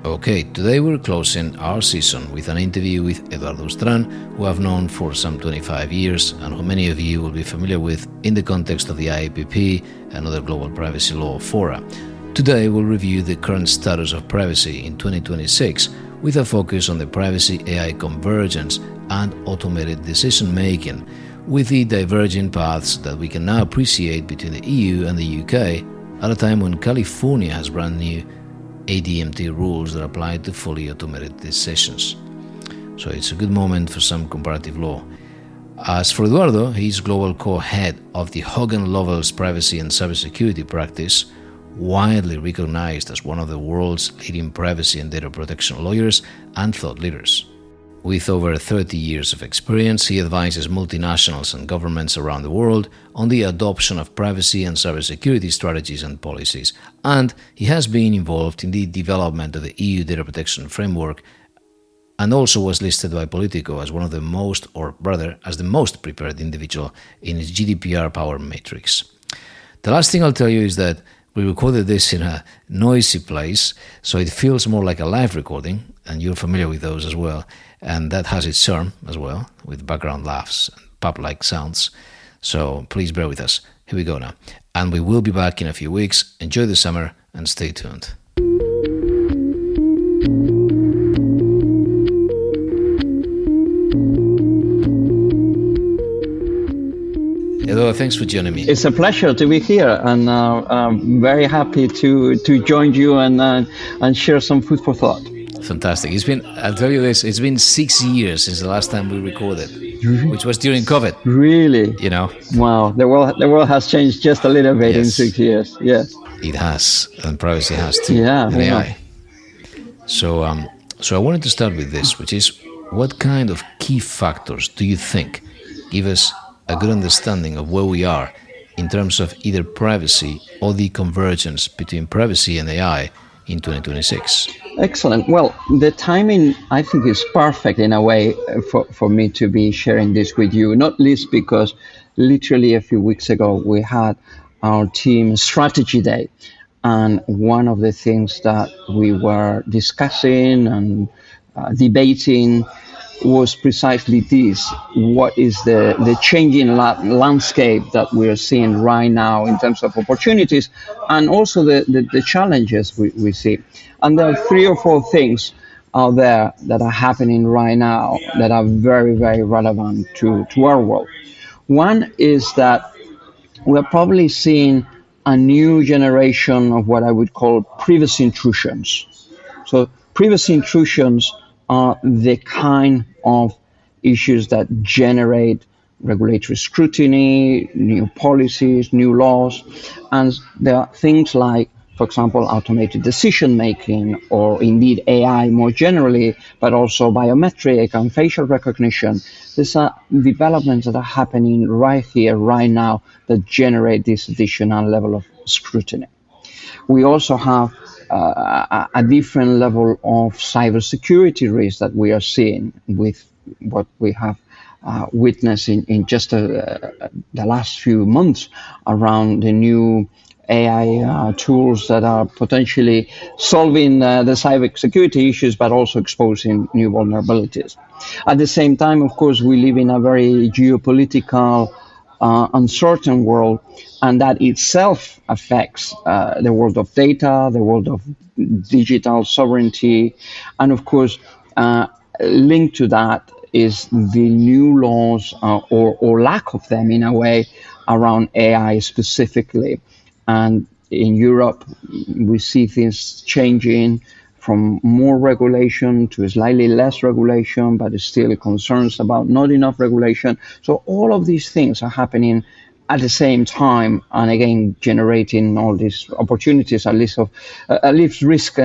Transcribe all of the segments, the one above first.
Okay, today we're closing our season with an interview with Eduardo Ustaran, who I've known for some 25 years and who many of you will be familiar with in the context of the IAPP and other global privacy law fora. Today we'll review the current status of privacy in 2026 with a focus on the privacy AI convergence and automated decision-making, with the diverging paths that we can now appreciate between the EU and the UK at a time when California has brand new ADMT rules that apply to fully automated decisions. So it's a good moment for some comparative law. As for Eduardo, he's global co-head of the Hogan Lovells privacy and cybersecurity practice, widely recognized as one of the world's leading privacy and data protection lawyers and thought leaders. With over 30 years of experience, he advises multinationals and governments around the world on the adoption of privacy and cybersecurity strategies and policies, and he has been involved in the development of the EU data protection framework and also was listed by Politico as one of the most, or rather, as the most prepared individual in its GDPR power matrix. The last thing I'll tell you is that we recorded this in a noisy place, so it feels more like a live recording, and you're familiar with those as well. And that has its charm as well, with background laughs and pub-like sounds. So please bear with us. Here we go now. And we will be back in a few weeks. Enjoy the summer and stay tuned. Eduardo, thanks for joining me. It's a pleasure to be here, and I'm very happy to join you and share some food for thought. Fantastic. I'll tell you this, it's been 6 years since the last time we recorded, which was during COVID. Really? You know? Wow, the world has changed just a little bit in 6 years. Yes. It has, and privacy has too. Yeah. And AI. So I wanted to start with this, which is, what kind of key factors do you think give us a good understanding of where we are in terms of either privacy or the convergence between privacy and AI in 2026? Excellent. Well, the timing, I think, is perfect in a way for me to be sharing this with you, not least because literally a few weeks ago we had our team strategy day. And one of the things that we were discussing and debating was precisely this: what is the changing landscape that we are seeing right now in terms of opportunities, and also the challenges we see. And there are 3 or 4 things out there that are happening right now that are very, very relevant to our world. One is that we're probably seeing a new generation of what I would call privacy intrusions. So privacy intrusions are the kind of issues that generate regulatory scrutiny, new policies, new laws, and there are things like, for example, automated decision-making, or indeed AI more generally, but also biometric and facial recognition. These are developments that are happening right here, right now, that generate this additional level of scrutiny. We also have a different level of cybersecurity risk that we are seeing with what we have witnessed in just the last few months around the new AI tools that are potentially solving the cybersecurity issues, but also exposing new vulnerabilities. At the same time, of course, we live in a very geopolitical, uncertain world, and that itself affects the world of data, the world of digital sovereignty, and of course, linked to that is the new laws or lack of them in a way around AI specifically. And in Europe, we see things changing from more regulation to slightly less regulation, but still concerns about not enough regulation. So all of these things are happening at the same time, and again, generating all these opportunities, at least risk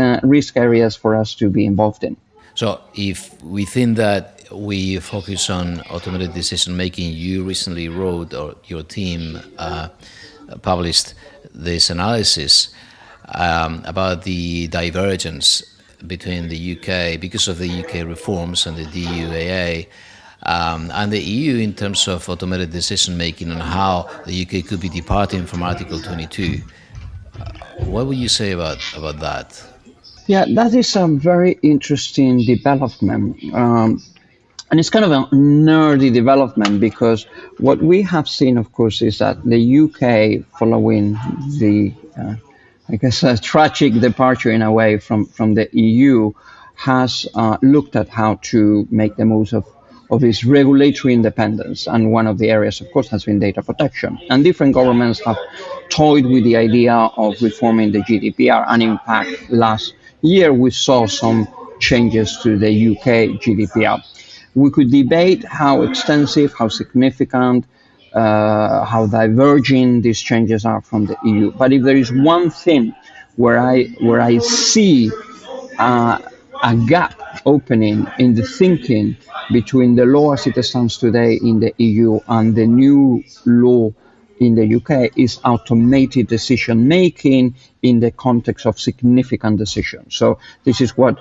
areas for us to be involved in. So if we think that we focus on automated decision-making, you recently wrote, or your team published this analysis about the divergence between the UK, because of the UK reforms and the DUAA, and the EU in terms of automated decision-making, and how the UK could be departing from Article 22. What would you say about that? Yeah, that is a very interesting development. And it's kind of a nerdy development because what we have seen, of course, is that the UK, following the, I guess, a tragic departure in a way from the EU, has looked at how to make the most of its regulatory independence. And one of the areas, of course, has been data protection. And different governments have toyed with the idea of reforming the GDPR. And in fact, last year we saw some changes to the UK GDPR. We could debate how extensive, how significant, how diverging these changes are from the EU. But if there is one thing where I see a gap opening in the thinking between the law as it stands today in the EU and the new law in the UK is automated decision making in the context of significant decisions. So this is what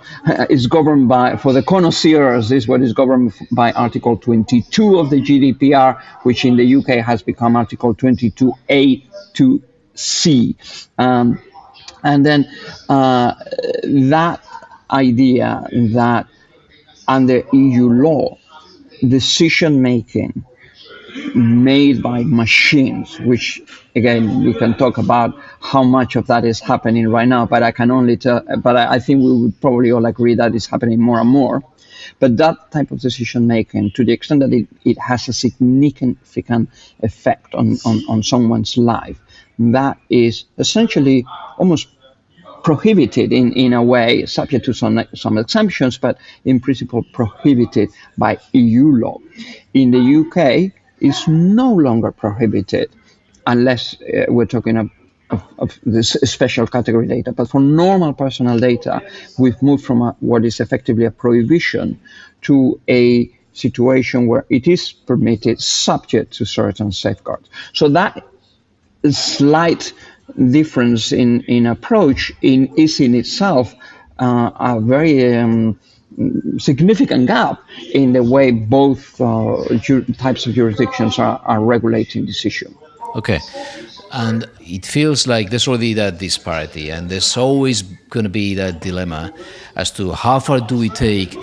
is governed by, for the connoisseurs, this is what is governed by Article 22 of the GDPR, which in the UK has become Article 22A to C. And then that idea that under EU law, decision making made by machines, which again we can talk about how much of that is happening right now, but I can only tell, but I think we would probably all agree that it's happening more and more. But that type of decision making, to the extent that it has a significant effect on someone's life, that is essentially almost prohibited in a way, subject to some exemptions, but in principle prohibited by EU law. In the UK, it's no longer prohibited unless we're talking of this special category data. But for normal personal data, we've moved from what is effectively a prohibition to a situation where it is permitted subject to certain safeguards. So that slight difference in approach is in itself a very significant gap in the way both types of jurisdictions are regulating this issue. Okay. And it feels like there's already that disparity, and there's always going to be that dilemma as to how far do we take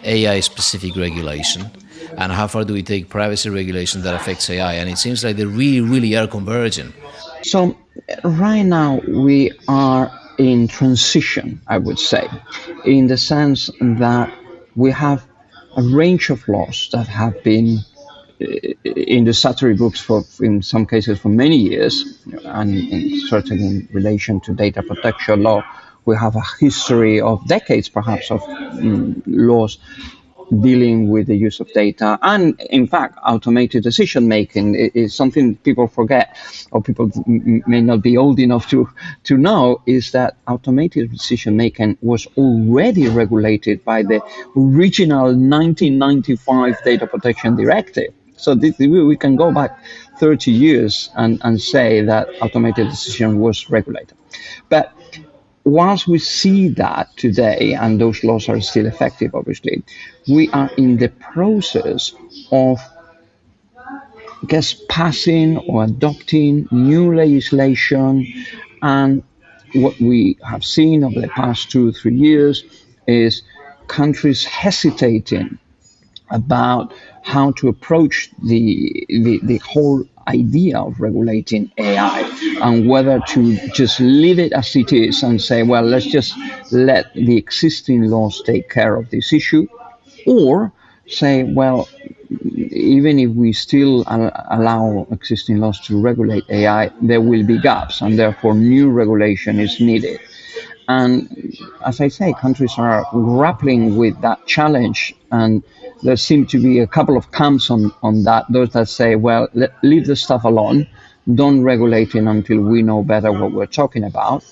AI-specific regulation and how far do we take privacy regulation that affects AI. And it seems like they really, really are converging. So right now we are in transition, I would say, in the sense that we have a range of laws that have been in the statutory books for, in some cases, for many years, and certainly in relation to data protection law, we have a history of decades, perhaps, of laws dealing with the use of data. And in fact, automated decision making is something people forget, or people may not be old enough to know, is that automated decision making was already regulated by the original 1995 Data Protection Directive. So we can go back 30 years and say that automated decision was regulated. But once we see that today, and those laws are still effective, obviously, we are in the process of, I guess, passing or adopting new legislation. And what we have seen over the past 2 or 3 years is countries hesitating about how to approach the whole idea of regulating AI, and whether to just leave it as it is and say, well, let's just let the existing laws take care of this issue, or say, well, even if we still allow existing laws to regulate AI, there will be gaps, and therefore new regulation is needed. And as I say, countries are grappling with that challenge, and there seem to be a couple of camps on that. Those that say, well, leave the stuff alone, don't regulate it until we know better what we're talking about.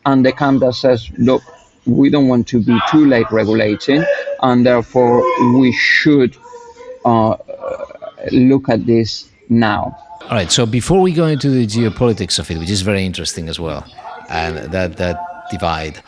And the camp that says, look, we don't want to be too late regulating, and therefore we should look at this now. All right, so before we go into the geopolitics of it, which is very interesting as well, and that divide,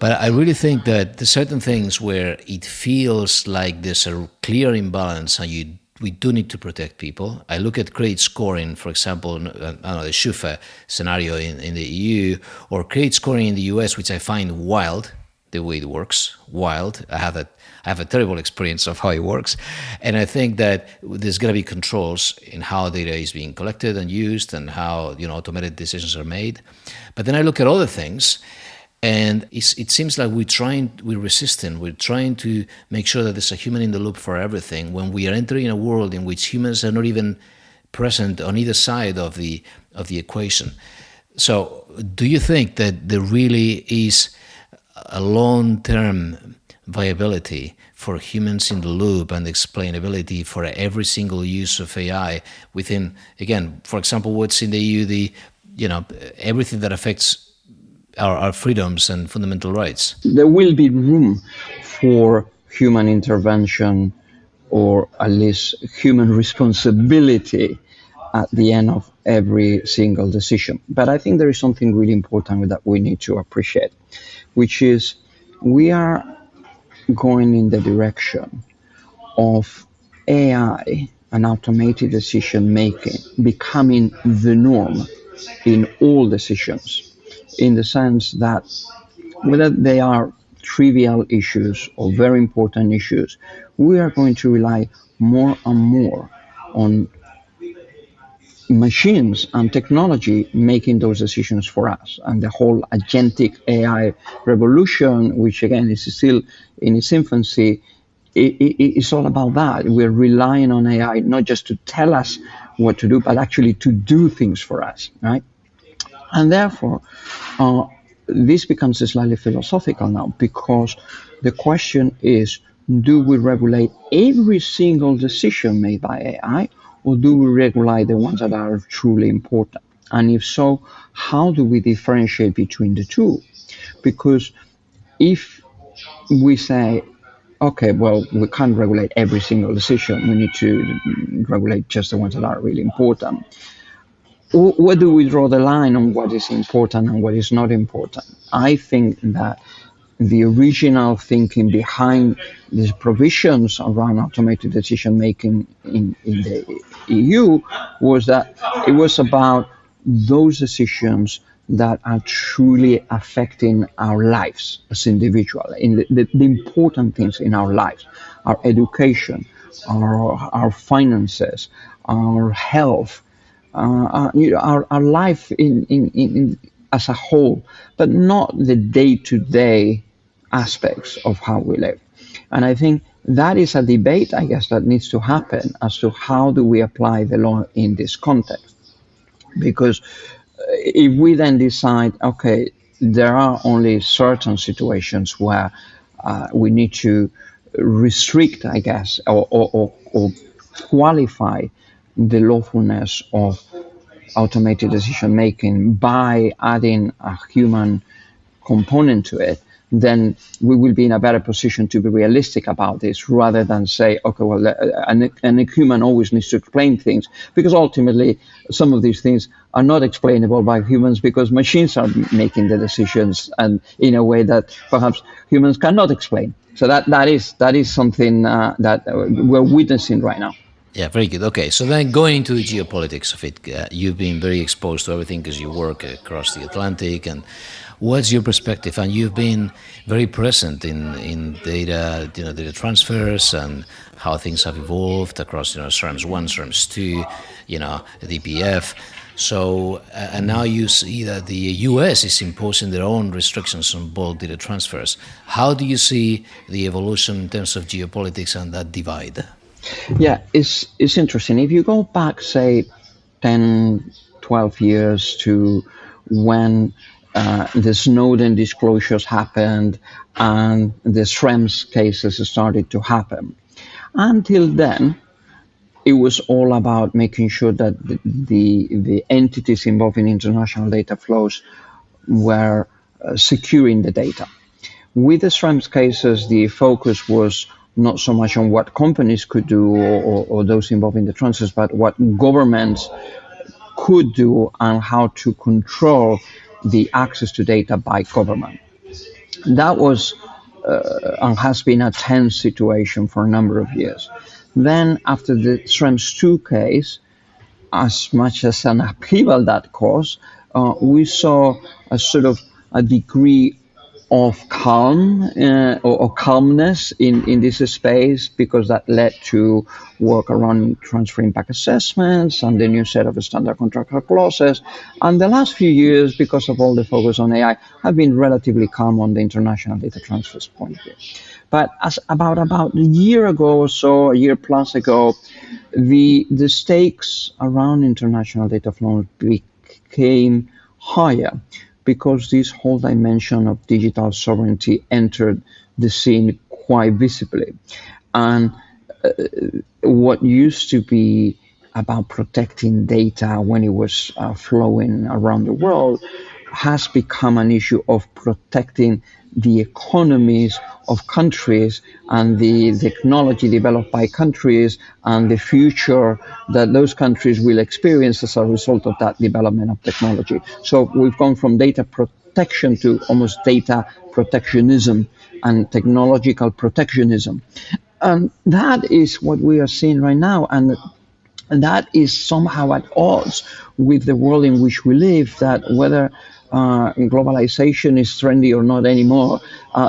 but I really think that there's certain things where it feels like there's a clear imbalance, and we do need to protect people. I look at credit scoring, for example, the SCHUFA scenario in the EU, or credit scoring in the US, which I find wild, the way it works. Wild. I have a terrible experience of how it works, and I think that there's going to be controls in how data is being collected and used, and how automated decisions are made. But then I look at other things, and it seems like we're resistant. We're trying to make sure that there's a human in the loop for everything, when we are entering a world in which humans are not even present on either side of the equation. So do you think that there really is a long-term viability for humans in the loop and explainability for every single use of AI within, again, for example, what's in the EU, everything that affects our freedoms and fundamental rights? There will be room for human intervention, or at least human responsibility at the end of every single decision. But I think there is something really important that we need to appreciate, which is we are going in the direction of AI and automated decision making becoming the norm in all decisions, in the sense that whether they are trivial issues or very important issues, we are going to rely more and more on machines and technology making those decisions for us. And the whole agentic AI revolution, which again is still in its infancy, it's all about that. We're relying on AI not just to tell us what to do, but actually to do things for us, right? And therefore, this becomes slightly philosophical now, because the question is, do we regulate every single decision made by AI, or do we regulate the ones that are truly important? And if so, how do we differentiate between the two? Because if we say, okay, well, we can't regulate every single decision, we need to regulate just the ones that are really important, where do we draw the line on what is important and what is not important? I think that the original thinking behind these provisions around automated decision making in the EU was that it was about those decisions that are truly affecting our lives as individuals, in the important things in our lives, our education, our finances, our health, our life in as a whole, but not the day-to-day aspects of how we live. And I think that is a debate, I guess, that needs to happen as to how do we apply the law in this context. Because if we then decide, okay, there are only certain situations where we need to restrict, I guess, or qualify the lawfulness of automated decision making by adding a human component to it, then we will be in a better position to be realistic about this, rather than say, okay, well, a human always needs to explain things, because ultimately some of these things are not explainable by humans, because machines are making the decisions and in a way that perhaps humans cannot explain. So that is something that we're witnessing right now. Yeah, very good. Okay, so then going into the geopolitics of it, you've been very exposed to everything because you work across the Atlantic. And what's your perspective? And you've been very present in data, data transfers and how things have evolved across, SRAMS 1, SRAMS 2, DPF. So, and now you see that the US is imposing their own restrictions on bulk data transfers. How do you see the evolution in terms of geopolitics and that divide? Yeah, it's interesting. If you go back, say, 10, 12 years to when the Snowden disclosures happened and the Schrems cases started to happen, until then, it was all about making sure that the entities involved in international data flows were securing the data. With the Schrems cases, the focus was not so much on what companies could do or those involved in the transfers, but what governments could do and how to control the access to data by government. That was and has been a tense situation for a number of years. Then after the Schrems 2 case, as much as an upheaval that caused, we saw a sort of a degree of or calmness in this space, because that led to work around transfer impact assessments and the new set of standard contractual clauses. And the last few years, because of all the focus on AI, have been relatively calm on the international data transfers point of view. But as about a year ago or so, a year plus ago, the stakes around international data flows became higher, because this whole dimension of digital sovereignty entered the scene quite visibly. And what used to be about protecting data when it was flowing around the world has become an issue of protecting the economies of countries and the technology developed by countries and the future that those countries will experience as a result of that development of technology. So we've gone from data protection to almost data protectionism and technological protectionism. And that is what we are seeing right now. And that is somehow at odds with the world in which we live, that whether globalization is trendy or not anymore,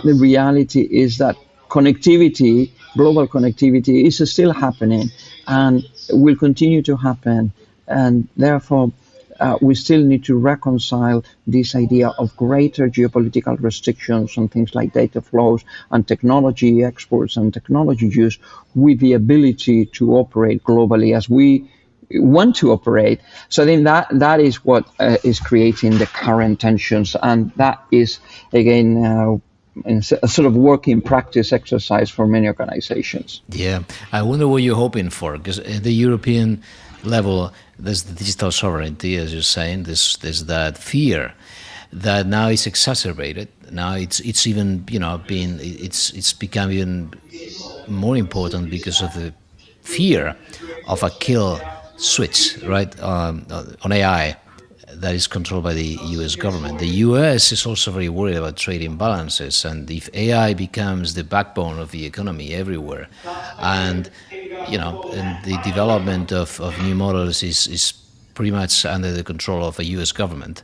the reality is that connectivity, global connectivity, is still happening and will continue to happen. And therefore, we still need to reconcile this idea of greater geopolitical restrictions on things like data flows and technology exports and technology use with the ability to operate globally as we want to operate. So I think that is what is creating the current tensions, and that is again a sort of work in practice exercise for many organizations. Yeah, I wonder what you're hoping for, because at the European level, there's the digital sovereignty, as you're saying. There's that fear that now is exacerbated. Now it's even it's become even more important because of the fear of a kill switch, right, on AI that is controlled by the U.S. government. The U.S. is also very worried about trade imbalances, and if AI becomes the backbone of the economy everywhere, and and the development of new models is pretty much under the control of a U.S. government.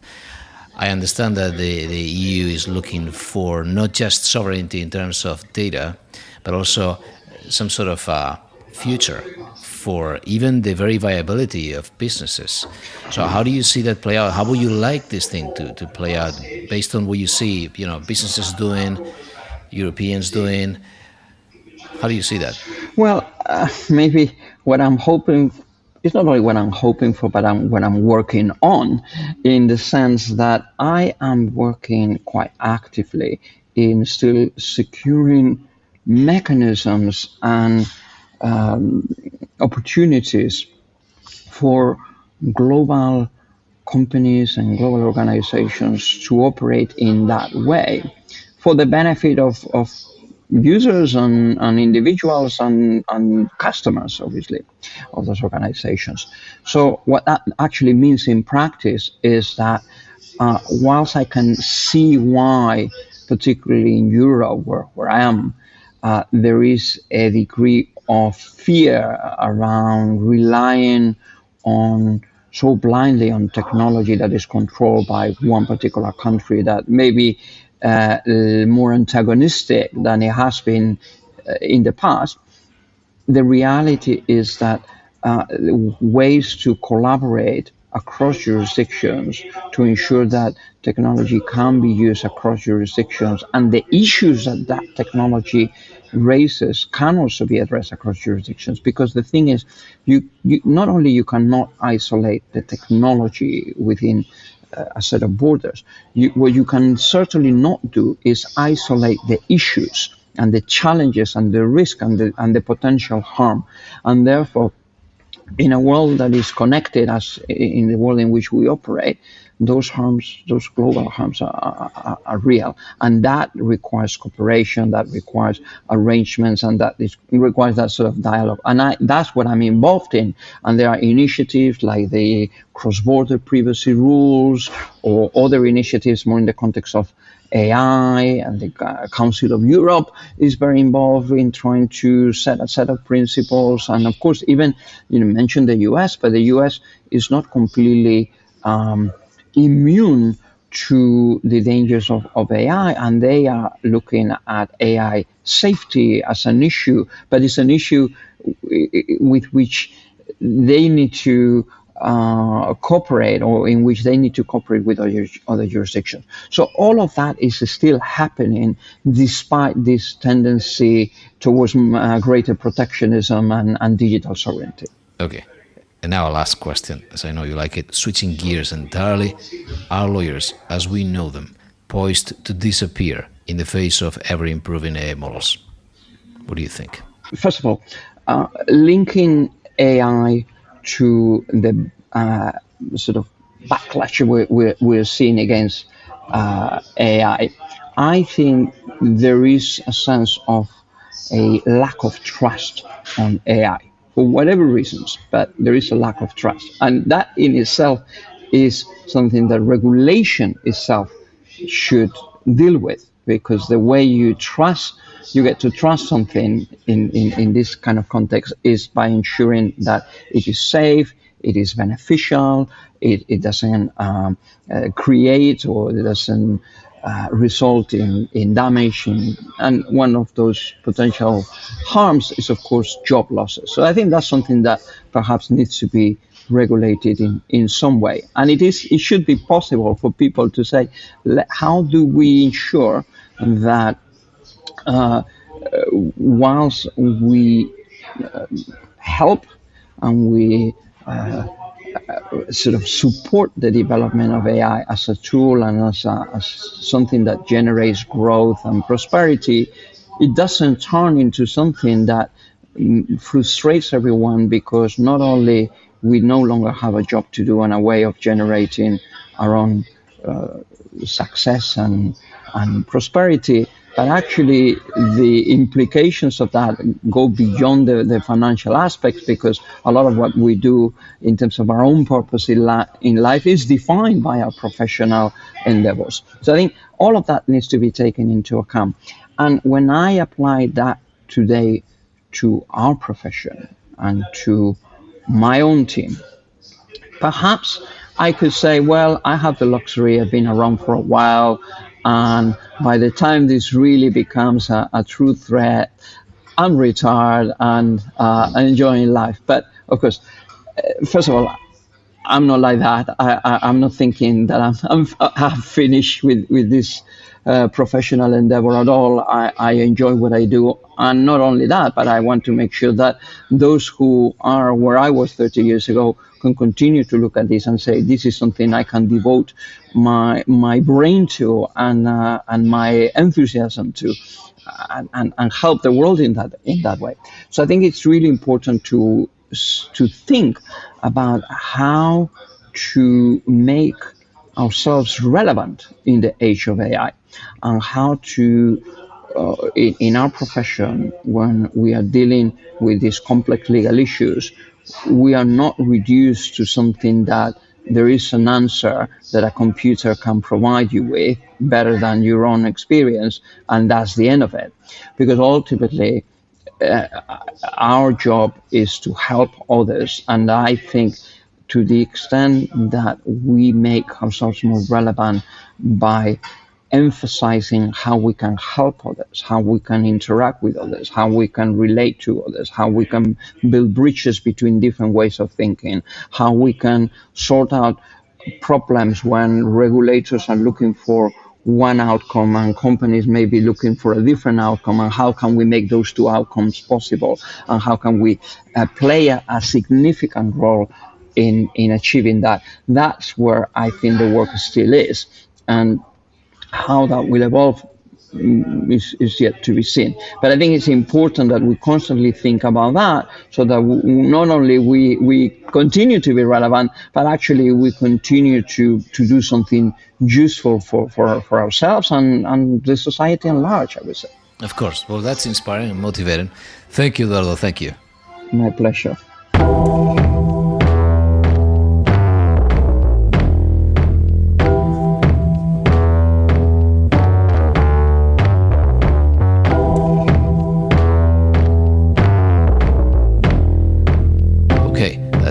I understand that the EU is looking for not just sovereignty in terms of data, but also some sort of future for even the very viability of businesses. So how do you see that play out? How would you like this thing to play out based on what you see, businesses doing, Europeans doing? How do you see that? Well, maybe what I'm hoping, it's not only what I'm hoping for, but what I'm working on, in the sense that I am working quite actively in still securing mechanisms and opportunities for global companies and global organizations to operate in that way for the benefit of users and individuals and customers, obviously, of those organizations. So what that actually means in practice is that whilst I can see why, particularly in Europe, where I am, there is a degree of fear around relying on so blindly on technology that is controlled by one particular country that may be more antagonistic than it has been in the past. The reality is that ways to collaborate across jurisdictions to ensure that technology can be used across jurisdictions and the issues that that technology raises can also be addressed across jurisdictions, because the thing is, you not only you cannot isolate the technology within a set of borders, what you can certainly not do is isolate the issues and the challenges and the risk and the potential harm. And therefore, in a world that is connected, as in the world in which we operate, those harms, those global harms are real. And that requires cooperation, that requires arrangements, and requires that sort of dialogue. And that's what I'm involved in. And there are initiatives like the cross-border privacy rules or other initiatives more in the context of AI, and the Council of Europe is very involved in trying to set a set of principles. And of course, even mentioned the US, but the US is not completely immune to the dangers of AI, and they are looking at AI safety as an issue, but it's an issue with which they need to cooperate, or in which they need to cooperate with other jurisdictions. So all of that is still happening despite this tendency towards greater protectionism and digital sovereignty. Okay. And now a last question, as I know you like it. Switching gears entirely, are lawyers, as we know them, poised to disappear in the face of ever-improving AI models? What do you think? First of all, linking AI to the sort of backlash we're seeing against AI, I think there is a sense of a lack of trust on AI for whatever reasons, but there is a lack of trust. And that in itself is something that regulation itself should deal with, because the way you get to trust something in this kind of context is by ensuring that it is safe, it is beneficial, it doesn't create, or it doesn't result in damage. And one of those potential harms is, of course, job losses. So I think that's something that perhaps needs to be regulated in some way. And it should be possible for people to say, how do we ensure that whilst we help and we sort of support the development of AI as a tool and as something that generates growth and prosperity, it doesn't turn into something that frustrates everyone, because not only we no longer have a job to do and a way of generating our own success and prosperity, but actually the implications of that go beyond the financial aspects, because a lot of what we do in terms of our own purpose in life is defined by our professional endeavors. So I think all of that needs to be taken into account. And when I apply that today to our profession and to my own team, perhaps I could say, well, I have the luxury, I've been around for a while, and by the time this really becomes a true threat, I'm retired and enjoying life. But of course, first of all, I'm not like that. I'm not thinking that I'm finished with this professional endeavor at all. I enjoy what I do. And not only that, but I want to make sure that those who are where I was 30 years ago can continue to look at this and say, this is something I can devote my brain to and my enthusiasm to, and help the world in that way. So I think it's really important to think about how to make ourselves relevant in the age of AI, and how to in our profession, when we are dealing with these complex legal issues, we are not reduced to something that there is an answer that a computer can provide you with better than your own experience, and that's the end of it. Because ultimately, our job is to help others, and I think to the extent that we make ourselves more relevant by emphasizing how we can help others, how we can interact with others, how we can relate to others, how we can build bridges between different ways of thinking, how we can sort out problems when regulators are looking for one outcome and companies may be looking for a different outcome, and how can we make those two outcomes possible, and how can we play a significant role in achieving that. That's where I think the work still is, and how that will evolve is yet to be seen. But I think it's important that we constantly think about that, so that not only we continue to be relevant, but actually we continue to do something useful for ourselves and the society at large, I would say. Of course. Well, that's inspiring and motivating. Thank you, Eduardo. Thank you. My pleasure.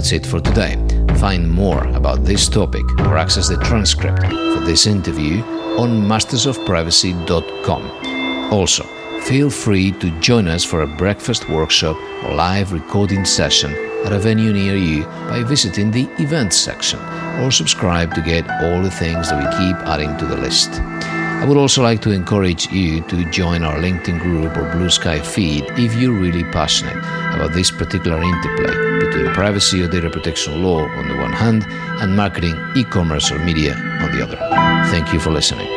That's it for today. find more about this topic or access the transcript for this interview on mastersofprivacy.com. Also, feel free to join us for a breakfast workshop or live recording session at a venue near you by visiting the events section, or subscribe to get all the things that we keep adding to the list. I would also like to encourage you to join our LinkedIn group or Blue Sky feed if you're really passionate about this particular interplay between privacy or data protection law on the one hand and marketing, e-commerce or media on the other. Thank you for listening.